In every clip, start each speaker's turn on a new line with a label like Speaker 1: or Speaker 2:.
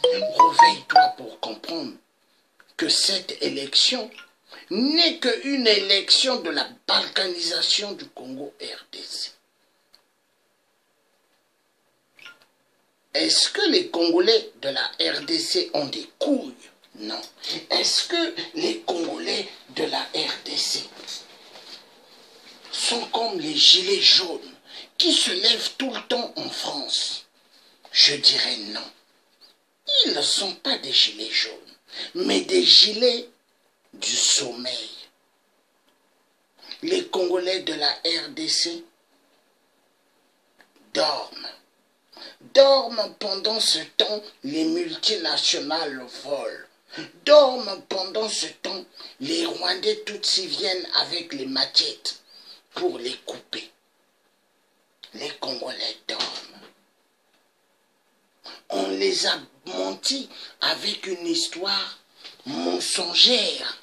Speaker 1: Réveille-toi pour comprendre que cette élection n'est qu'une élection de la balkanisation du Congo RDC. Est-ce que les Congolais de la RDC ont des couilles? Non. Est-ce que les Congolais de la RDC sont comme les gilets jaunes qui se lèvent tout le temps en France? Je dirais non. Ils ne sont pas des gilets jaunes, mais des gilets du sommeil. Les Congolais de la RDC dorment pendant ce temps, les multinationales volent. Dorment pendant ce temps, les Rwandais Tutsis viennent avec les machettes pour les couper. Les Congolais dorment. On les a menti avec une histoire mensongère.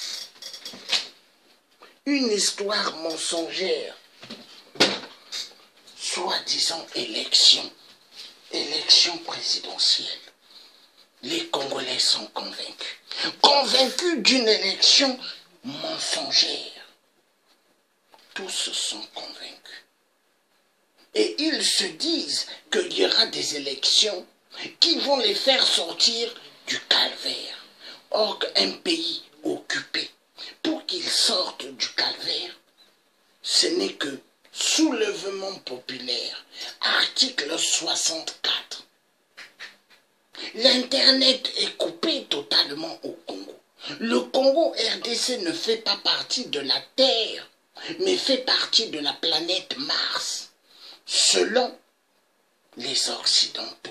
Speaker 1: Une histoire mensongère. Soi-disant élection présidentielle. Les Congolais sont convaincus. Convaincus d'une élection mensongère. Tous sont convaincus. Et ils se disent qu'il y aura des élections qui vont les faire sortir du calvaire. Or, un pays occupé, pour qu'ils sortent du calvaire, ce n'est que soulèvement populaire, article 64. L'Internet est coupé totalement au Congo. Le Congo RDC ne fait pas partie de la Terre, mais fait partie de la planète Mars, selon les Occidentaux.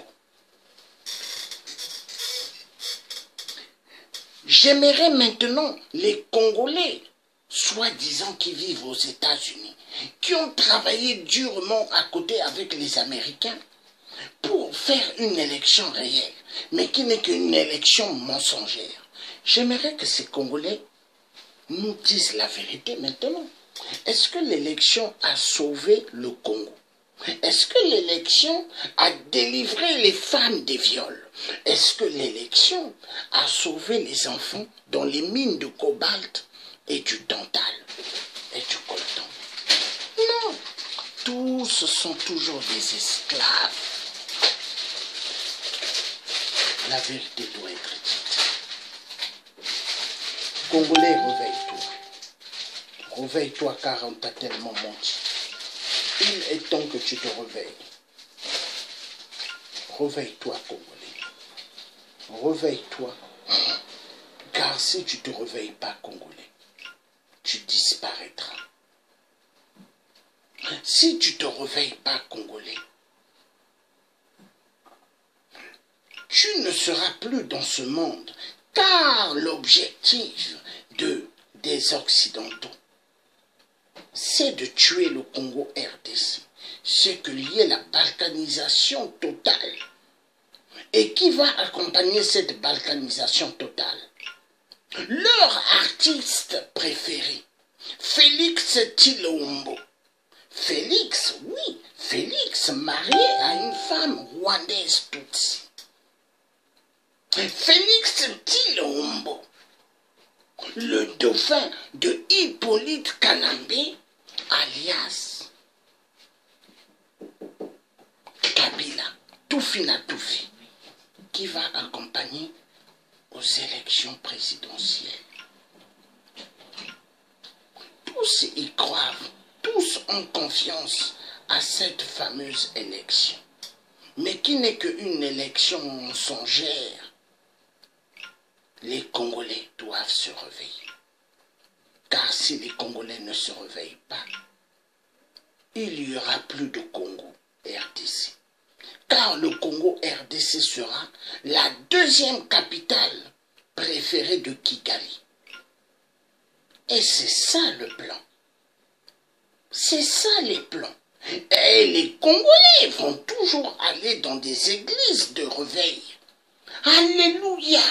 Speaker 1: J'aimerais maintenant les Congolais, soi-disant qui vivent aux États-Unis, qui ont travaillé durement à côté avec les Américains pour faire une élection réelle, mais qui n'est qu'une élection mensongère. J'aimerais que ces Congolais nous disent la vérité maintenant. Est-ce que l'élection a sauvé le Congo? Est-ce que l'élection a délivré les femmes des viols? Est-ce que l'élection a sauvé les enfants dans les mines de cobalt et du tantal et du coltan? Non, tous sont toujours des esclaves. La vérité doit être dite. Congolais, réveille-toi. Réveille-toi car on t'a tellement menti. Il est temps que tu te réveilles. Réveille-toi, Congolais. Réveille-toi. Car si tu ne te réveilles pas, Congolais, tu disparaîtras. Si tu ne te réveilles pas, Congolais, tu ne seras plus dans ce monde. Car l'objectif des Occidentaux, c'est de tuer le Congo RDC. C'est qu'il y ait la balkanisation totale. Et qui va accompagner cette balkanisation totale? Leur artiste préféré, Félix Tshilombo. Félix, oui, Félix marié à une femme rwandaise Tutsi. Félix Tshilombo, le dauphin de Hippolyte Kanambe, alias Kabila, Toufina Toufi, qui va accompagner aux élections présidentielles. Tous y croient, tous ont confiance à cette fameuse élection, mais qui n'est qu'une élection mensongère. Les Congolais doivent se réveiller. Car si les Congolais ne se réveillent pas, il n'y aura plus de Congo RDC. Car le Congo RDC sera la deuxième capitale préférée de Kigali. Et c'est ça le plan. C'est ça les plans. Et les Congolais vont toujours aller dans des églises de réveil. Alléluia!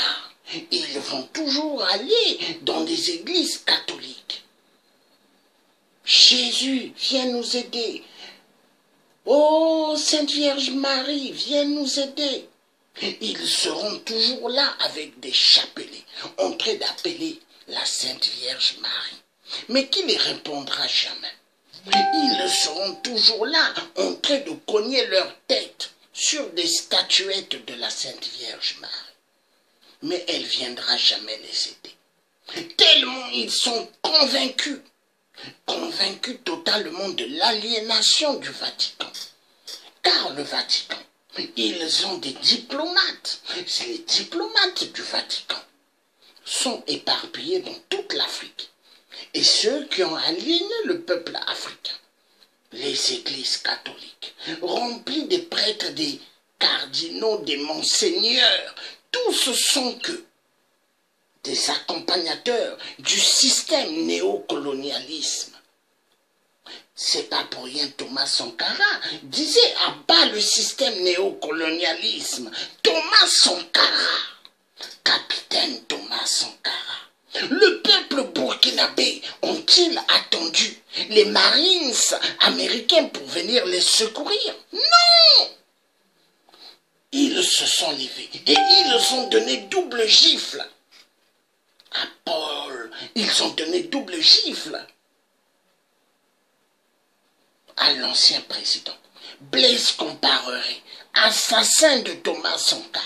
Speaker 1: Ils vont toujours aller dans des églises catholiques. Jésus, viens nous aider. Oh, Sainte Vierge Marie, viens nous aider. Ils seront toujours là avec des chapelets, en train d'appeler la Sainte Vierge Marie. Mais qui ne répondra jamais? Ils seront toujours là, en train de cogner leur tête sur des statuettes de la Sainte Vierge Marie. Mais elle ne viendra jamais les aider. Tellement ils sont convaincus totalement de l'aliénation du Vatican. Car le Vatican, ils ont des diplomates. Les diplomates du Vatican sont éparpillés dans toute l'Afrique. Et ceux qui ont aliéné le peuple africain, les églises catholiques, remplies des prêtres, des cardinaux, des monseigneurs, tous sont que des accompagnateurs du système néocolonialisme. C'est pas pour rien Thomas Sankara disait à bas le système néocolonialisme. Thomas Sankara, capitaine Thomas Sankara. Le peuple burkinabé ont-ils attendu les Marines américains pour venir les secourir? Non! Ils se sont levés et ils ont donné double gifle à Paul. Ils ont donné double gifle à l'ancien président. Blaise Compaoré, assassin de Thomas Sankara.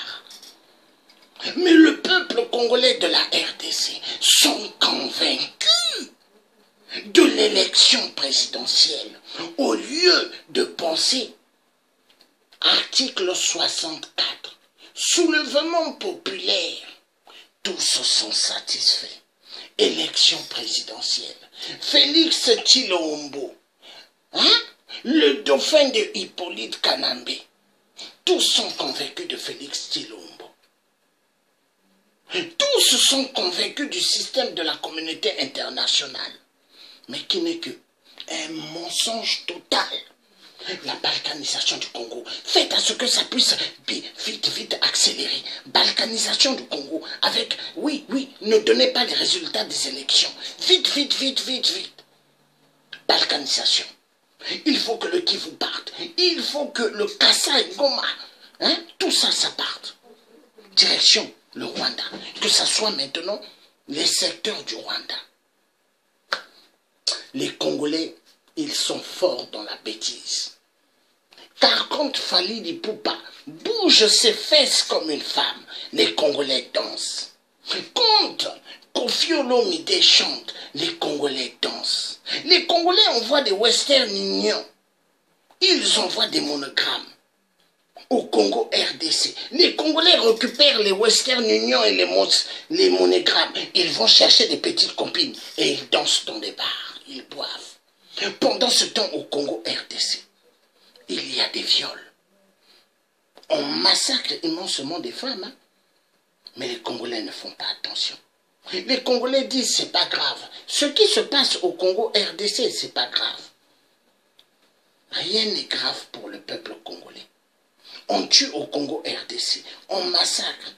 Speaker 1: Mais le peuple congolais de la RDC sont convaincus de l'élection présidentielle au lieu de penser article 64, soulèvement populaire. Tous sont satisfaits. Élection présidentielle. Félix Tshilombo, le dauphin de Hippolyte Kanambe, tous sont convaincus de Félix Tshilombo. Tous sont convaincus du système de la communauté internationale, mais qui n'est que un mensonge total. La balkanisation du Congo, faites à ce que ça puisse vite accélérer. Balkanisation du Congo avec, oui, ne donnez pas les résultats des élections. Vite. Balkanisation. Il faut que le Kivu parte. Il faut que le Kasaï, Goma, tout ça parte. Direction le Rwanda. Que ça soit maintenant les secteurs du Rwanda. Les Congolais, ils sont forts dans la bêtise. Car quand Fally Ipupa bouge ses fesses comme une femme, les Congolais dansent. Quand Koffi Olomide chante, les Congolais dansent. Les Congolais envoient des Western Union. Ils envoient des monogrammes au Congo RDC. Les Congolais récupèrent les Western Union et les monogrammes. Ils vont chercher des petites copines et ils dansent dans des bars. Ils boivent. Pendant ce temps, au Congo RDC, il y a des viols. On massacre immensément des femmes, mais les Congolais ne font pas attention. Les Congolais disent c'est pas grave. Ce qui se passe au Congo RDC, c'est pas grave. Rien n'est grave pour le peuple congolais. On tue au Congo RDC, on massacre.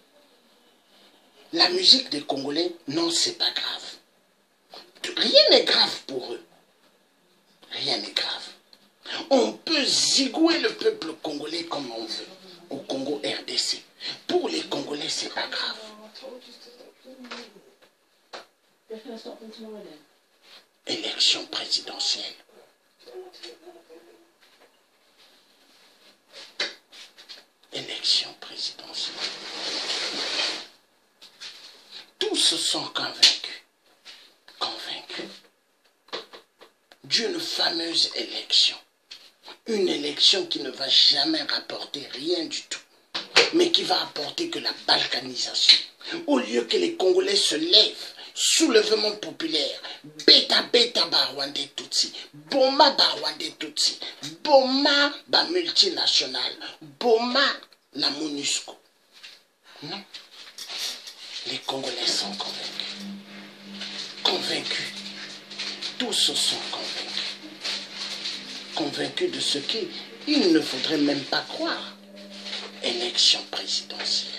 Speaker 1: La musique des Congolais, non, c'est pas grave. Rien n'est grave pour eux. Rien n'est grave. On peut zigouer le peuple congolais comme on veut au Congo RDC. Pour les Congolais, c'est pas grave. Élection présidentielle. Élection présidentielle. Tous sont convaincus. D'une fameuse élection. Une élection qui ne va jamais rapporter rien du tout, mais qui va apporter que la balkanisation. Au lieu que les Congolais se lèvent, soulèvement populaire, beta Barwande Tutsi, Boma Barwande Tutsi, Boma ba multinationale, Boma la MONUSCO. Non. Les Congolais sont convaincus. Tous sont convaincus de ce qu'il ne faudrait même pas croire. Élection présidentielle.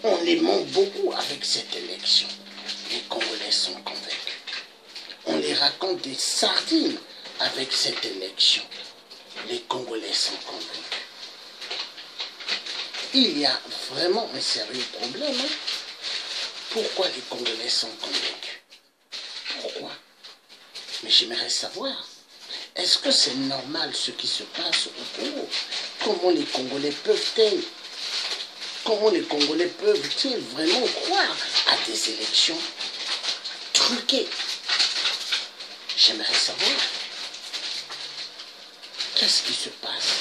Speaker 1: On les ment beaucoup avec cette élection. Les Congolais sont convaincus. On les raconte des sardines avec cette élection. les Congolais sont convaincus. Il y a vraiment un sérieux problème. Hein? Pourquoi les Congolais sont convaincus? Pourquoi? Mais j'aimerais savoir, est-ce que c'est normal ce qui se passe au Congo? Comment les Congolais peuvent-ils vraiment croire à des élections truquées? J'aimerais savoir, qu'est-ce qui se passe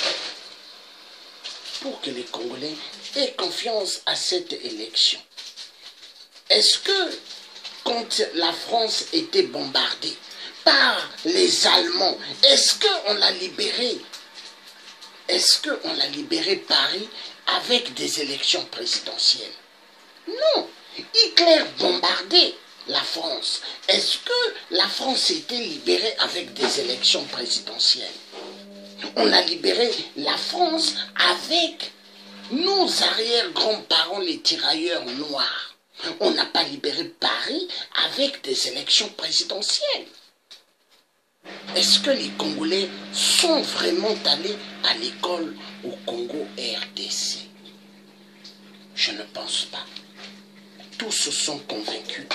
Speaker 1: pour que les Congolais aient confiance à cette élection? Est-ce que quand la France était bombardée par les Allemands, est-ce qu'on l'a libéré? Est-ce qu'on a libéré Paris avec des élections présidentielles? Non. Hitler bombardait la France. Est-ce que la France était libérée avec des élections présidentielles? On a libéré la France avec nos arrière-grands-parents, les tirailleurs noirs. On n'a pas libéré Paris avec des élections présidentielles. Est-ce que les Congolais sont vraiment allés à l'école au Congo RDC? Je ne pense pas. Tous se sont convaincus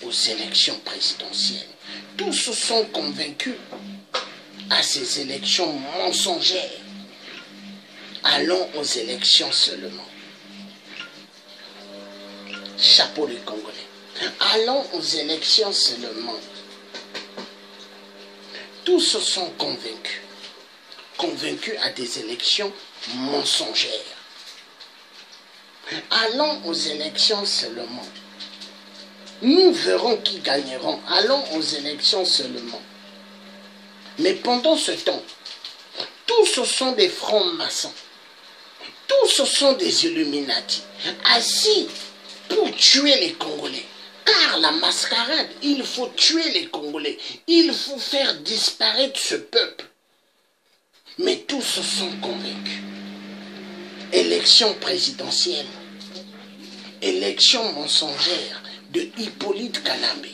Speaker 1: aux élections présidentielles. Tous se sont convaincus à ces élections mensongères. Allons aux élections seulement. Chapeau les Congolais. Allons aux élections seulement. Tous se sont convaincus. Convaincus à des élections mensongères. Allons aux élections seulement. Nous verrons qui gagneront. Allons aux élections seulement. Mais pendant ce temps, tous ce sont des francs-maçons. Tous ce sont des Illuminati. Assis pour tuer les Congolais. Car la mascarade, il faut tuer les Congolais. Il faut faire disparaître ce peuple. Mais tous se sont convaincus. Élection présidentielle. Élection mensongère de Hippolyte Kanambe.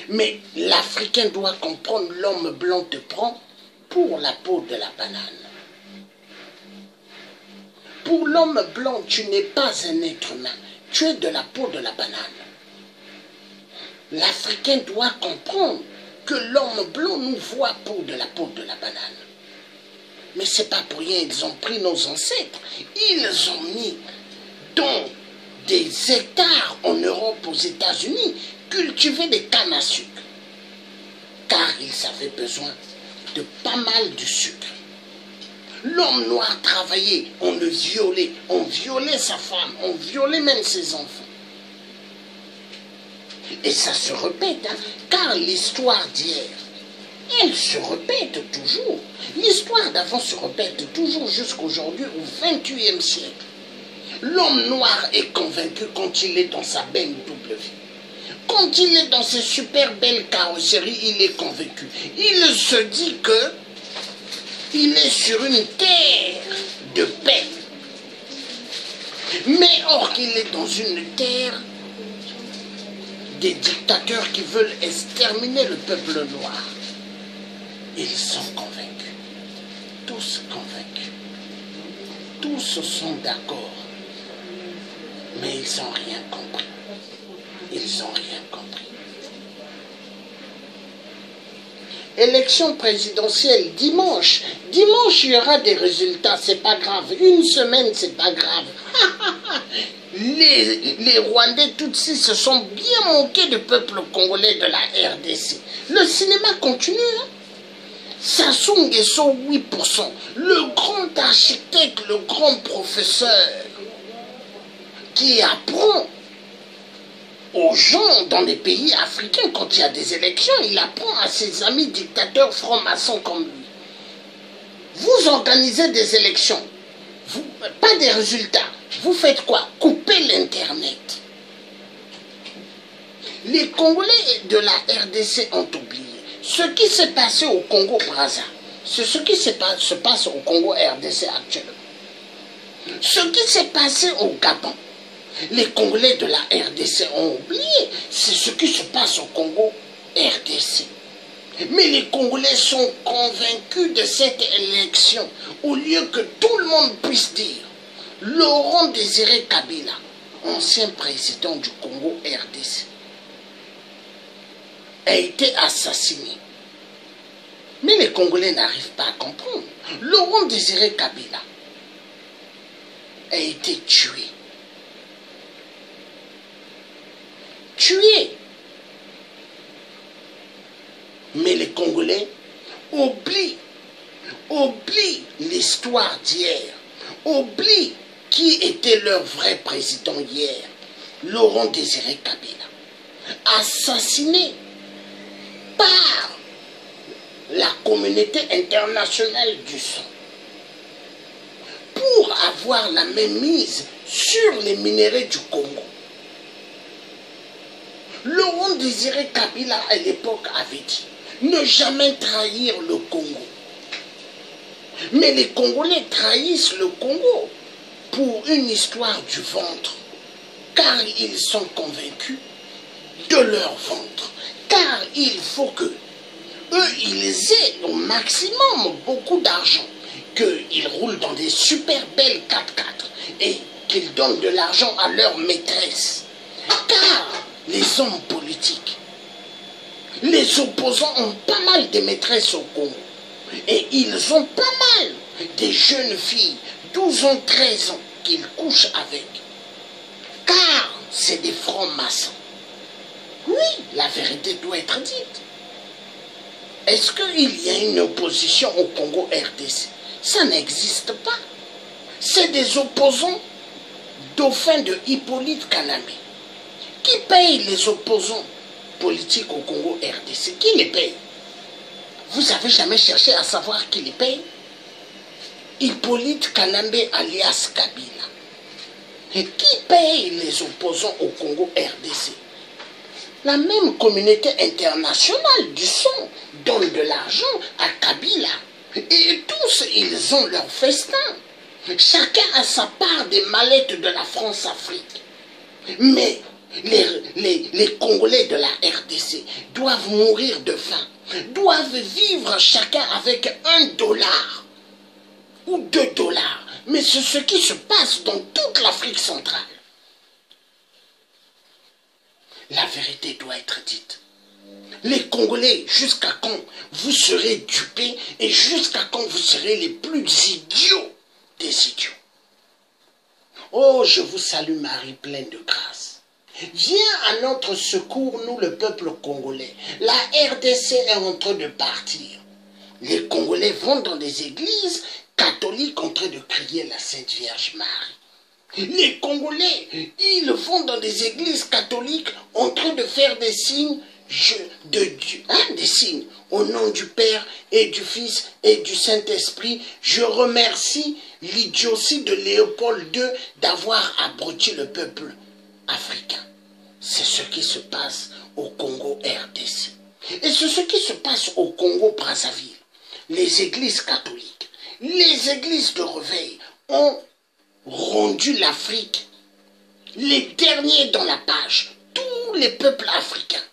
Speaker 1: Mais l'Africain doit comprendre, l'homme blanc te prend pour la peau de la banane. Pour l'homme blanc, tu n'es pas un être humain. Tu es de la peau de la banane. L'Africain doit comprendre que l'homme blanc nous voit pour de la peau de la banane. Mais c'est pas pour rien, ils ont pris nos ancêtres. Ils ont mis dans des hectares en Europe, aux États-Unis, cultiver des cannes à sucre. Car ils avaient besoin de pas mal de sucre. L'homme noir travaillait, on le violait, on violait sa femme, on violait même ses enfants. Et ça se répète, hein, car l'histoire d'hier, elle se répète toujours. L'histoire d'avant se répète toujours jusqu'aujourd'hui, au XXIe siècle. L'homme noir est convaincu quand il est dans sa BMW. Quand il est dans ses super belles carrosseries, il est convaincu. Il se dit que il est sur une terre de paix. Mais or qu'il est dans une terre des dictateurs qui veulent exterminer le peuple noir. Ils sont convaincus. Tous convaincus. Tous sont d'accord. Mais ils n'ont rien compris. Ils n'ont rien compris. Élection présidentielle dimanche. Dimanche, il y aura des résultats, c'est pas grave. Une semaine, c'est pas grave. Les Rwandais Tutsis se sont bien moqués du peuple congolais de la RDC. Le cinéma continue. Hein? Sassou Nguesso, 8%. Le grand architecte, le grand professeur qui apprend aux gens dans les pays africains, quand il y a des élections, il apprend à ses amis dictateurs francs-maçons comme lui. Vous organisez des élections, pas des résultats. Vous faites quoi? Coupez l'Internet. Les Congolais de la RDC ont oublié. Ce qui s'est passé au Congo-Brazza, c'est ce qui se passe au Congo-RDC actuellement. Ce qui s'est passé au Gabon, les Congolais de la RDC ont oublié. C'est ce qui se passe au Congo RDC. Mais les Congolais sont convaincus de cette élection, au lieu que tout le monde puisse dire Laurent Désiré Kabila, ancien président du Congo RDC, a été assassiné. Mais les Congolais n'arrivent pas à comprendre. Laurent Désiré Kabila a été tué. Tué. Mais les Congolais oublient l'histoire d'hier, oublient qui était leur vrai président hier, Laurent Désiré Kabila, assassiné par la communauté internationale du sang pour avoir la mainmise sur les minéraux du Congo. Laurent Désiré Kabila à l'époque avait dit ne jamais trahir le Congo. Mais les Congolais trahissent le Congo pour une histoire du ventre, car ils sont convaincus de leur ventre, car il faut que eux, ils aient au maximum beaucoup d'argent, qu'ils roulent dans des super belles 4x4 et qu'ils donnent de l'argent à leur maîtresse. Car les hommes politiques, les opposants ont pas mal de maîtresses au Congo. Et ils ont pas mal des jeunes filles, 12 ans, 13 ans, qu'ils couchent avec. Car c'est des francs-maçons. Oui, la vérité doit être dite. Est-ce qu'il y a une opposition au Congo RDC? Ça n'existe pas. C'est des opposants dauphins de Hippolyte Kanambe. Qui paye les opposants politiques au Congo RDC? Qui les paye? Vous n'avez jamais cherché à savoir qui les paye? Hippolyte Kanambe alias Kabila. Et qui paye les opposants au Congo RDC? La même communauté internationale du son donne de l'argent à Kabila. Et tous, ils ont leur festin. Chacun a sa part des mallettes de la France-Afrique. Mais les Congolais de la RDC doivent mourir de faim, doivent vivre chacun avec $1 ou $2. Mais c'est ce qui se passe dans toute l'Afrique centrale. La vérité doit être dite. Les Congolais, jusqu'à quand vous serez dupés et jusqu'à quand vous serez les plus idiots des idiots? Oh, je vous salue Marie pleine de grâce. Viens à notre secours, nous le peuple congolais. La RDC est en train de partir. Les Congolais vont dans des églises catholiques en train de crier la Sainte Vierge Marie. Les Congolais, ils vont dans des églises catholiques en train de faire des signes de Dieu, des signes. Au nom du Père et du Fils et du Saint-Esprit, je remercie l'idiotie de Léopold II d'avoir abruti le peuple africain. C'est ce qui se passe au Congo RDC. Et c'est ce qui se passe au Congo Brazzaville. Les églises catholiques, les églises de réveil ont rendu l'Afrique les derniers dans la page. Tous les peuples africains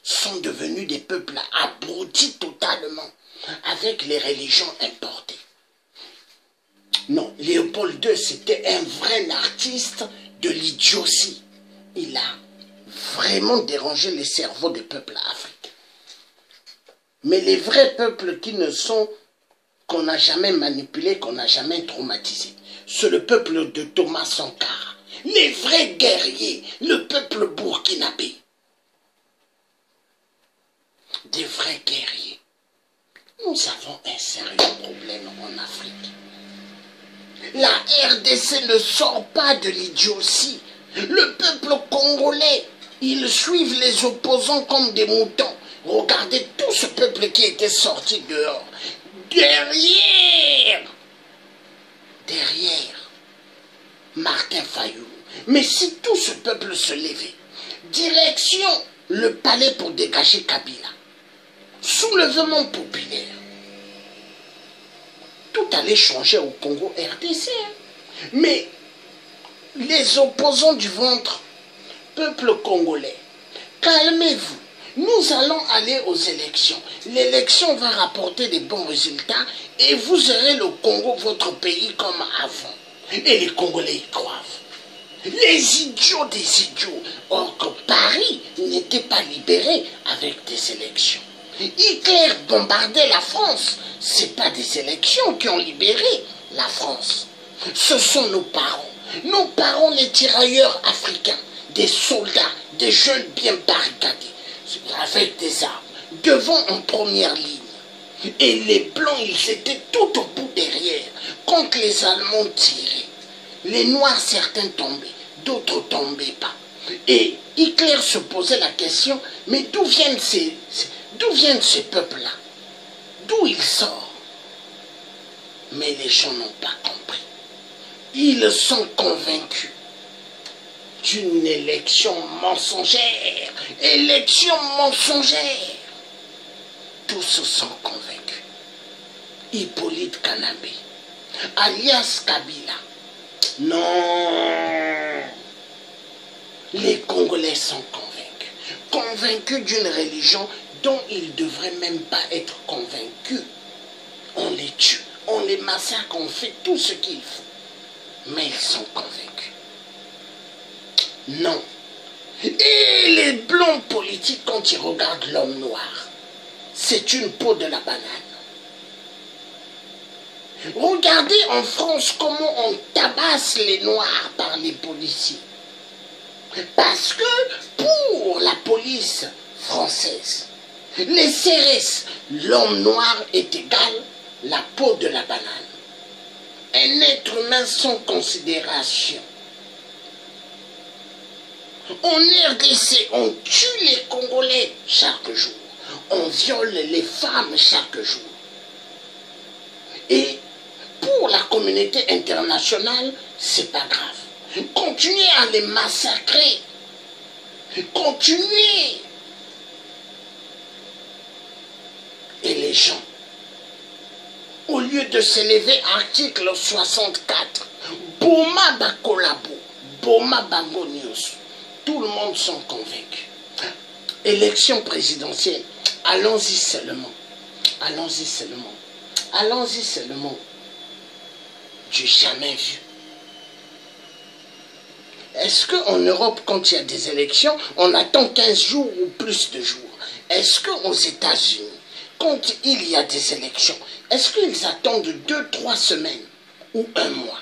Speaker 1: sont devenus des peuples abrutis totalement avec les religions importées. Non, Léopold II, c'était un vrai artiste de l'idiotie. Il a vraiment dérangé les cerveaux des peuples africains. Mais les vrais peuples qui ne sont, qu'on n'a jamais manipulés, qu'on n'a jamais traumatisés, c'est le peuple de Thomas Sankara. Les vrais guerriers, le peuple burkinabé. Des vrais guerriers. Nous avons un sérieux problème en Afrique. La RDC ne sort pas de l'idiotie. Le peuple congolais, ils suivent les opposants comme des moutons. Regardez tout ce peuple qui était sorti dehors. Derrière Martin Fayou. Mais si tout ce peuple se levait, direction le palais pour dégager Kabila, soulèvement populaire, tout allait changer au Congo RDC. Mais les opposants du ventre, peuple congolais, calmez-vous. Nous allons aller aux élections. L'élection va rapporter des bons résultats et vous aurez le Congo, votre pays, comme avant. Et les Congolais y croient. Les idiots des idiots. Or que Paris n'était pas libéré avec des élections. Hitler bombardait la France. Ce n'est pas des élections qui ont libéré la France. Ce sont nos parents les tirailleurs africains, des soldats, des jeunes bien barricadés, avec des armes, devant en première ligne. Et les blancs, ils étaient tout au bout derrière, quand les Allemands tiraient. Les noirs, certains tombaient, d'autres tombaient pas. Et Hitler se posait la question, mais d'où viennent ces peuples-là? D'où ils sortent? Mais les gens n'ont pas compris. Ils sont convaincus d'une élection mensongère. Élection mensongère. Tous sont convaincus. Hippolyte Kanambe, alias Kabila. Non. Les Congolais sont convaincus. Convaincus d'une religion dont ils ne devraient même pas être convaincus. On les tue, on les massacre, on fait tout ce qu'il faut. Mais ils sont convaincus. Non. Et les blancs politiques, quand ils regardent l'homme noir, c'est une peau de la banane. Regardez en France comment on tabasse les noirs par les policiers. Parce que pour la police française, les CRS, l'homme noir est égal la peau de la banane. Un être humain sans considération. En RDC, on tue les Congolais chaque jour. On viole les femmes chaque jour. Et pour la communauté internationale, c'est pas grave. Continuez à les massacrer. Continuez. Et les gens, au lieu de s'élever, article 64, Boma Bakolabo, Boma Bango News, tout le monde sont convaincus. Élection présidentielle, allons-y seulement. Allons-y seulement. Allons-y seulement. Du jamais vu. Est-ce qu'en Europe, quand il y a des élections, on attend 15 jours ou plus de jours? Est-ce qu'aux États-Unis, quand il y a des élections, est-ce qu'ils attendent 2-3 semaines ou un mois?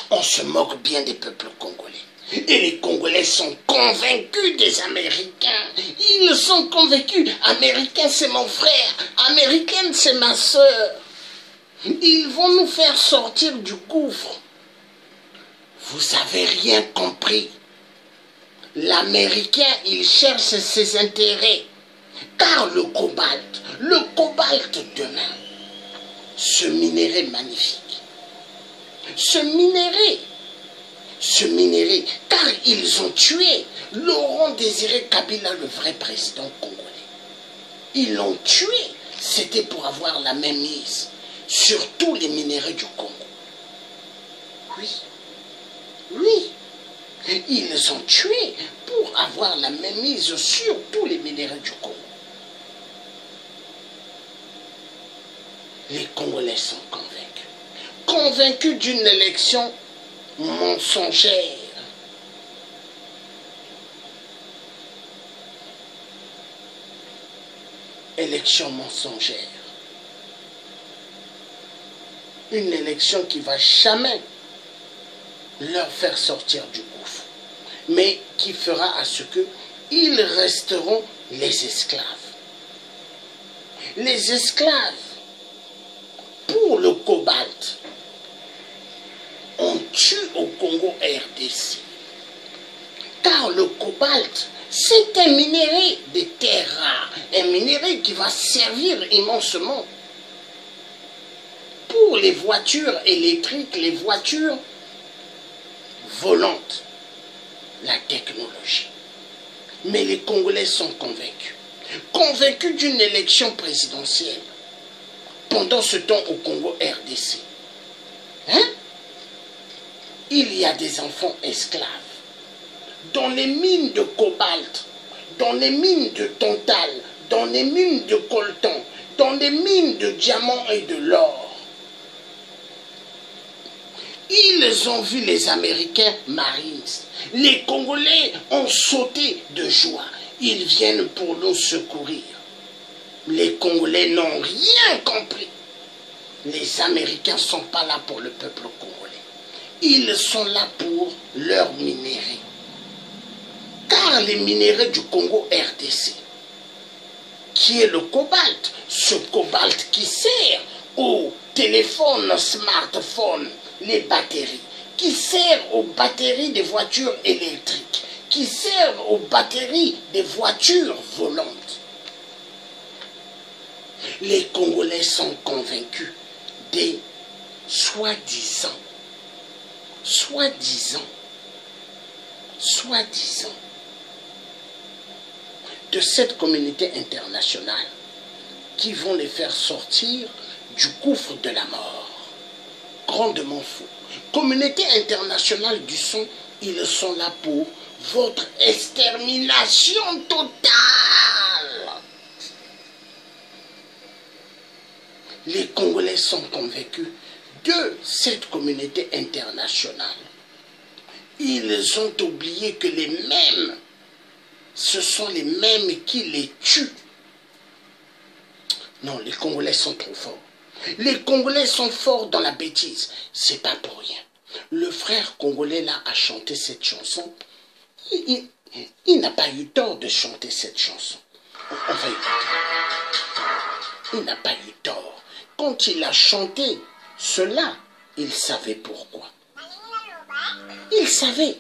Speaker 1: On se moque bien des peuples congolais. Et les Congolais sont convaincus des Américains. Ils sont convaincus. Américain, c'est mon frère. Américaine, c'est ma soeur. Ils vont nous faire sortir du gouffre. Vous n'avez rien compris. L'Américain, il cherche ses intérêts. Car le cobalt demain, ce minerai magnifique, ce minerai, car ils ont tué Laurent Désiré Kabila, le vrai président congolais. Ils l'ont tué, c'était pour avoir la même mise sur tous les minéraux du Congo. Oui, ils ont tué pour avoir la même mise sur tous les minéraux du Congo. Les Congolais sont convaincus d'une élection mensongère. Élection mensongère. Une élection qui ne va jamais leur faire sortir du gouffre, mais qui fera à ce qu'ils resteront les esclaves. Les esclaves, pour le cobalt, on tue au Congo RDC. Car le cobalt, c'est un minerai de terres rares, un minerai qui va servir immensement pour les voitures électriques, les voitures volantes, la technologie. Mais les Congolais sont convaincus d'une élection présidentielle pendant ce temps au Congo RDC. Hein? Il y a des enfants esclaves dans les mines de cobalt dans les mines de Tantal, dans les mines de coltan, dans les mines de diamants et de l'or. Ils ont vu les Américains Marines. Les Congolais ont sauté de joie. Ils viennent pour nous secourir. Les Congolais n'ont rien compris. Les Américains ne sont pas là pour le peuple congolais. Ils sont là pour leurs minéraux. Car les minéraux du Congo RDC, qui est le cobalt, ce cobalt qui sert aux téléphones, smartphones, les batteries, qui sert aux batteries des voitures électriques, qui sert aux batteries des voitures volantes. Les Congolais sont convaincus des soi-disant de cette communauté internationale qui vont les faire sortir du gouffre de la mort. Grandement fou. Communauté internationale du son, ils sont là pour votre extermination totale. Les Congolais sont convaincus de cette communauté internationale. Ils ont oublié que les mêmes, ce sont les mêmes qui les tuent. Non, les Congolais sont trop forts. Les Congolais sont forts dans la bêtise. C'est pas pour rien. Le frère congolais là a chanté cette chanson. Il n'a pas eu tort de chanter cette chanson. On va écouter. Il n'a pas eu tort. Quand il a chanté cela, il savait pourquoi. Il savait.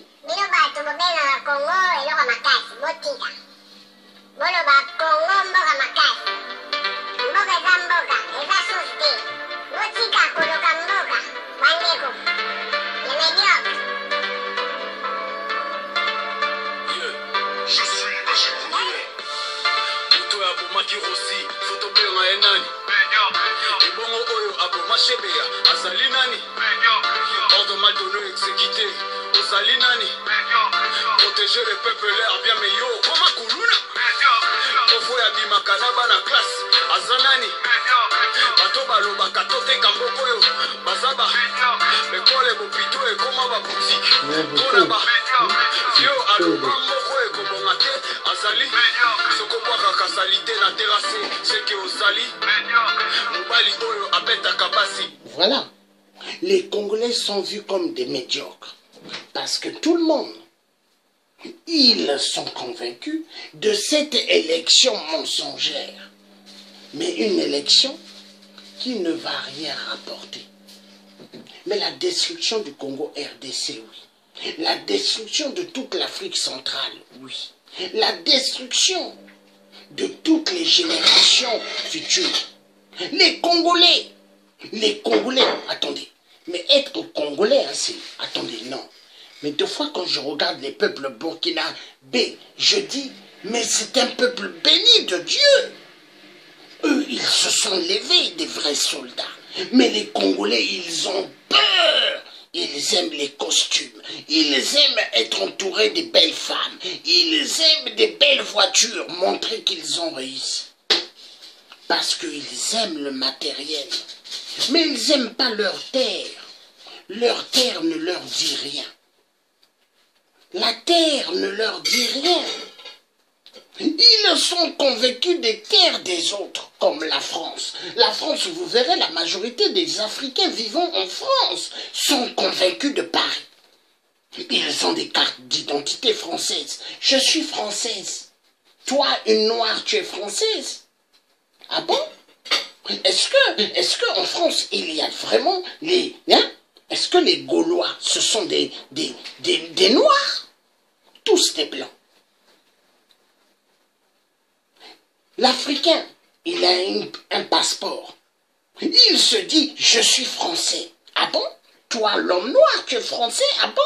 Speaker 2: Protéger le peuple l'air bien meilleur. Comment Koulouna? Kofo ya bimakanaba na classe. Azanani. Bato baloba katote kamboko yo. Bazaba. Bekole bopito e koma ba boutique. Konaba. Yo aloba moko e kobongate. Azali. Soko bwaka kasalite na terrasse. Seke ozali. Mobali oyo abeta kabasi.
Speaker 1: Voilà. Les Congolais sont vus comme des médiocres. Parce que tout le monde, ils sont convaincus de cette élection mensongère. Mais une élection qui ne va rien rapporter. Mais la destruction du Congo RDC, oui. La destruction de toute l'Afrique centrale, oui. La destruction de toutes les générations futures. Les Congolais, attendez. Mais être Congolais, hein, c'est... Attendez, non. Mais deux fois, quand je regarde les peuples burkinabés, je dis, mais c'est un peuple béni de Dieu. Eux, ils se sont levés, des vrais soldats. Mais les Congolais, ils ont peur. Ils aiment les costumes. Ils aiment être entourés de belles femmes. Ils aiment des belles voitures. Montrer qu'ils ont réussi. Parce qu'ils aiment le matériel. Mais ils n'aiment pas leur terre. Leur terre ne leur dit rien. La terre ne leur dit rien. Ils sont convaincus des terres des autres, comme la France. La France, vous verrez, la majorité des Africains vivant en France sont convaincus de Paris. Ils ont des cartes d'identité françaises. Je suis française. Toi, une noire, tu es française. Ah bon? Est-ce que en France, il y a vraiment les... Hein? Est-ce que les Gaulois, ce sont des Noirs? Tous des Blancs. L'Africain, il a un passeport. Il se dit, je suis français. Ah bon? Toi, l'homme noir, tu es français? Ah bon?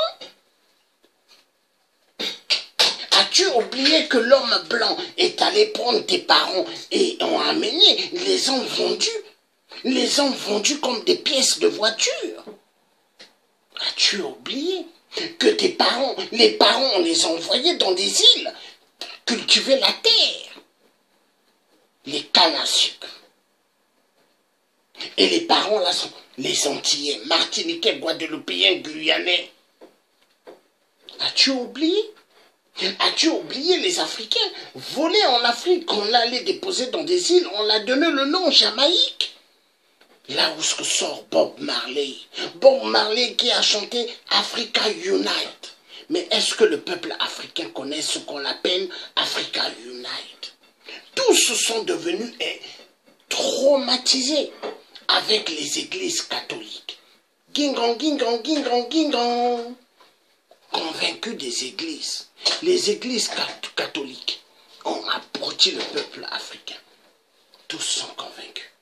Speaker 1: As-tu oublié que l'homme blanc est allé prendre tes parents et ont amené, les ont vendus comme des pièces de voiture? As-tu oublié que tes parents, les parents, on les a envoyés dans des îles cultiver la terre, les cannes à sucre. Et les parents là sont les Antillais, Martiniquais, Guadeloupéens, Guyanais. As-tu oublié? As-tu oublié les Africains volés en Afrique, on allait déposer dans des îles, on l'a donné le nom Jamaïque. Là où sort Bob Marley. Bob Marley qui a chanté Africa Unite. Mais est-ce que le peuple africain connaît ce qu'on appelle Africa Unite? Tous sont devenus traumatisés avec les églises catholiques. Gingon, gingon, gingon, gingon. Convaincus des églises. Les églises catholiques ont abruti le peuple africain. Tous sont convaincus.